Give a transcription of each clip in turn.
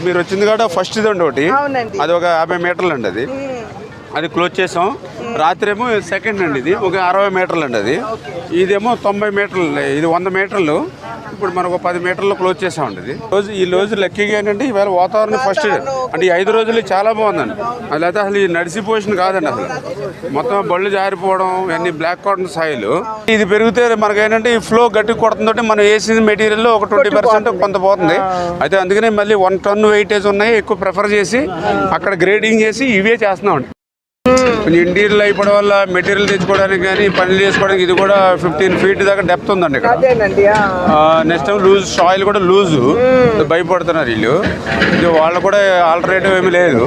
మీరు వచ్చింది కూడా ఫస్ట్ ఇది అండి ఒకటి, అది ఒక 50 మీటర్లు అండి, అది క్లోజ్ చేసాం. రాత్రి ఏమో సెకండ్ అండి, ఇది ఒక 60 మీటర్లు అండి, అది ఇదేమో 90 మీటర్లు, ఇది 100 మీటర్లు. ఇప్పుడు మనకు 10 మీటర్లు క్లోజ్ చేసామండి. ఇది ఈ రోజు లక్కీగా ఏంటంటే ఈవేళ వాతావరణం ఫస్ట్ అంటే ఈ 5 రోజులు చాలా బాగుందండి. అది అయితే అసలు ఈ నడిసిపోషన్ కాదండి, అసలు మొత్తం బళ్ళు జారిపోవడం, అన్ని బ్లాక్ కాటన్ సాయిలు. ఇది పెరిగితే మనకి ఏంటంటే ఈ ఫ్లో గట్టి కొడుతుందంటే మనం వేసిన మెటీరియల్ ఒక 20% కొంత పోతుంది. అయితే అందుకనే మళ్ళీ 1 టన్ వెయిటేజ్ ఉన్నాయి, ఎక్కువ ప్రిఫర్ చేసి అక్కడ గ్రేడింగ్ చేసి ఇవే చేస్తున్నామండి. కొంచెం ఇంటీరియల్ అయిపోవడం వల్ల మెటీరియల్ తెచ్చుకోవడానికి కానీ పనులు చేసుకోవడానికి ఇది కూడా 15 feet దాకా డెప్త్ ఉందండి ఇక్కడ. నెక్స్ట్ టైం లూజ్ సాయిల్ కూడా లూజు, భయపడుతున్నారు వీళ్ళు. వాళ్ళు కూడా ఆల్టర్నేటివ్ ఏమీ లేదు.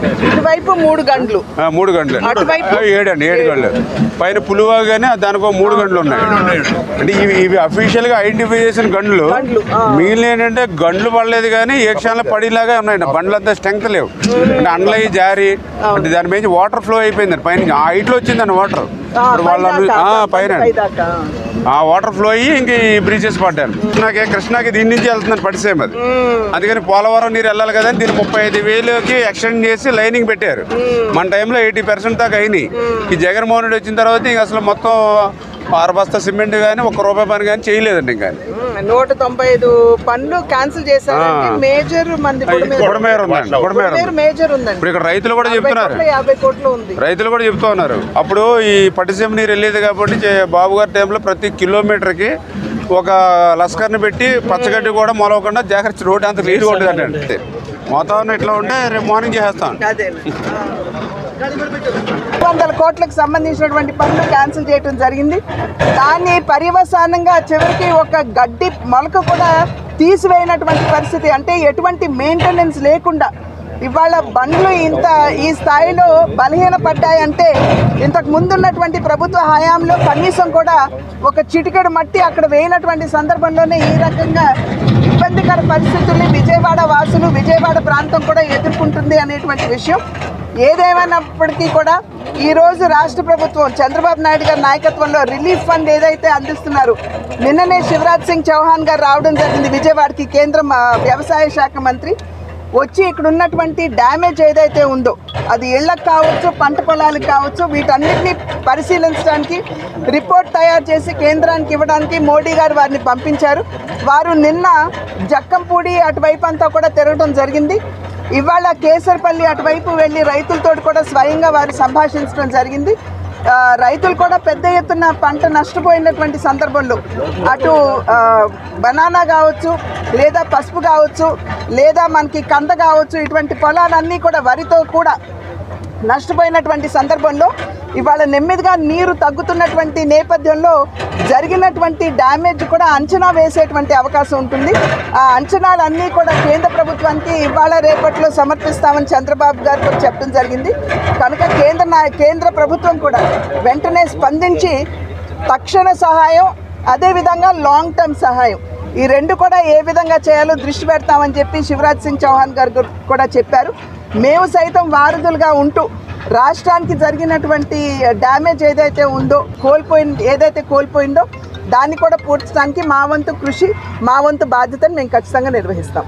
3 గంటలు 7 గంటలు పైన పులువా కానీ దానికి 3 గంటలు ఉన్నాయి. అంటే ఇవి అఫీషియల్ గా ఐడెంటిఫై చేసిన గంటలు. మిగిలిన ఏంటంటే గంటలు పడలేదు కానీ ఏ క్షణంలో పడేలాగా ఉన్నాయండి. బండ్లు అంతా స్ట్రెంగ్త్ లేవు, అంటే అండ్లయి జారి అంటే దాని మీద వాటర్ ఫ్లో అయిపోయింది. పైన ఆ హైట్ లో వచ్చిందండి వాటర్. ఇప్పుడు వాళ్ళ పైన ఆ వాటర్ ఫ్లో అయ్యి ఇంక ఈ బ్రిడ్జెస్ పడ్డాను. కృష్ణాకి దీని నుంచి వెళ్తుందని పడిసేం అది. అందుకని పోలవరం నీరు వెళ్ళాలి కదా, దీన్ని 35,000కి ఎక్స్టెండ్ చేసి లైనింగ్ పెట్టారు. మన టైంలో 80% దాకా అయినాయి. ఈ జగన్మోహన్ రెడ్డి వచ్చిన తర్వాత ఇంక అసలు మొత్తం 6 బస్తా సిమెంట్ కానీ 1 రూపాయి పని కానీ చేయలేదండి. ఇంకా 195 పనులు క్యాన్సిల్ చేశారు. మేజర్ మంది మేజర్ ఉందండి. ఇప్పుడు ఇక్కడ రైతులు కూడా చెప్తున్నారు, 50 కోట్లు ఉంది. రైతులు కూడా చెప్తూ ఉన్నారు. అప్పుడు ఈ పట్టిసీమ నీరు వెళ్ళేది కాబట్టి బాబు గారి టైంలో ప్రతి కిలోమీటర్కి ఒక లస్కర్ని పెట్టి పచ్చగడ్డి కూడా మొలవకుండా జాగ్రత్త రోడ్డు అంత నీరు ఉండదండి. వాతావరణం ఇట్లా ఉంటే రేపు మార్నింగ్ చేసేస్తాం. 200 కోట్లకు సంబంధించినటువంటి పనులు క్యాన్సిల్ చేయడం జరిగింది. దాన్ని పర్యవసానంగా చివరికి ఒక గడ్డి మొలక కూడా తీసివేయనటువంటి పరిస్థితి. అంటే ఎటువంటి మెయింటెనెన్స్ లేకుండా ఇవాళ బండ్లు ఈ స్థాయిలో బలహీనపడ్డాయంటే ఇంతకు ముందున్నటువంటి ప్రభుత్వ హయాంలో కనీసం కూడా ఒక చిటికెడు మట్టి అక్కడ వేయనటువంటి సందర్భంలోనే ఈ రకంగా ఇబ్బందికర పరిస్థితుల్ని విజయవాడ వాసులు, విజయవాడ ప్రాంతం కూడా ఎదుర్కొంటుంది అనేటువంటి విషయం. ఏదేమైనప్పటికీ కూడా ఈరోజు రాష్ట్ర ప్రభుత్వం చంద్రబాబు నాయుడు గారి నాయకత్వంలో రిలీఫ్ ఫండ్ ఏదైతే అందిస్తున్నారు, నిన్ననే శివరాజ్ సింగ్ చౌహాన్ గారు రావడం జరిగింది విజయవాడకి. కేంద్ర వ్యవసాయ శాఖ మంత్రి వచ్చి ఇక్కడ ఉన్నటువంటి డ్యామేజ్ ఏదైతే ఉందో అది ఇళ్లకు కావచ్చు, పంట పొలాలకు కావచ్చు, వీటన్నిటిని పరిశీలించడానికి రిపోర్ట్ తయారు చేసి కేంద్రానికి ఇవ్వడానికి మోడీ గారు వారిని పంపించారు. వారు నిన్న జక్కంపూడి అటువైపు అంతా కూడా తిరగడం జరిగింది. ఇవాళ కేసరపల్లి అటువైపు వెళ్ళి రైతులతో కూడా స్వయంగా వారు సంభాషించడం జరిగింది. రైతులు కూడా పెద్ద ఎత్తున పంట నష్టపోయినటువంటి సందర్భంలో అటు బనానా కావచ్చు, లేదా పసుపు కావచ్చు, లేదా మనకి కంద కావచ్చు, ఇటువంటి పొలాలన్నీ కూడా వరితో కూడా నష్టపోయినటువంటి సందర్భంలో ఇవాళ నెమ్మదిగా నీరు తగ్గుతున్నటువంటి నేపథ్యంలో జరిగినటువంటి డ్యామేజ్ కూడా అంచనా వేసేటువంటి అవకాశం ఉంటుంది. ఆ అంచనాలన్నీ కూడా కేంద్ర ప్రభుత్వానికి ఇవాళ రేపట్లో సమర్పిస్తామని చంద్రబాబు గారు కూడా చెప్పడం జరిగింది. కనుక కేంద్ర ప్రభుత్వం కూడా వెంటనే స్పందించి తక్షణ సహాయం, అదేవిధంగా లాంగ్ టర్మ్ సహాయం, ఈ రెండు కూడా ఏ విధంగా చేయాలో దృష్టి పెడతామని చెప్పి శివరాజ్ సింగ్ చౌహాన్ గారు కూడా చెప్పారు. మేము సైతం వారధులుగా ఉంటూ రాష్ట్రానికి జరిగినటువంటి డ్యామేజ్ ఏదైతే ఉందో, కోల్పోయిందో దాన్ని కూడా పూడ్చడానికి మా వంతు కృషి, మా వంతు బాధ్యతను మేము ఖచ్చితంగా నిర్వహిస్తాం.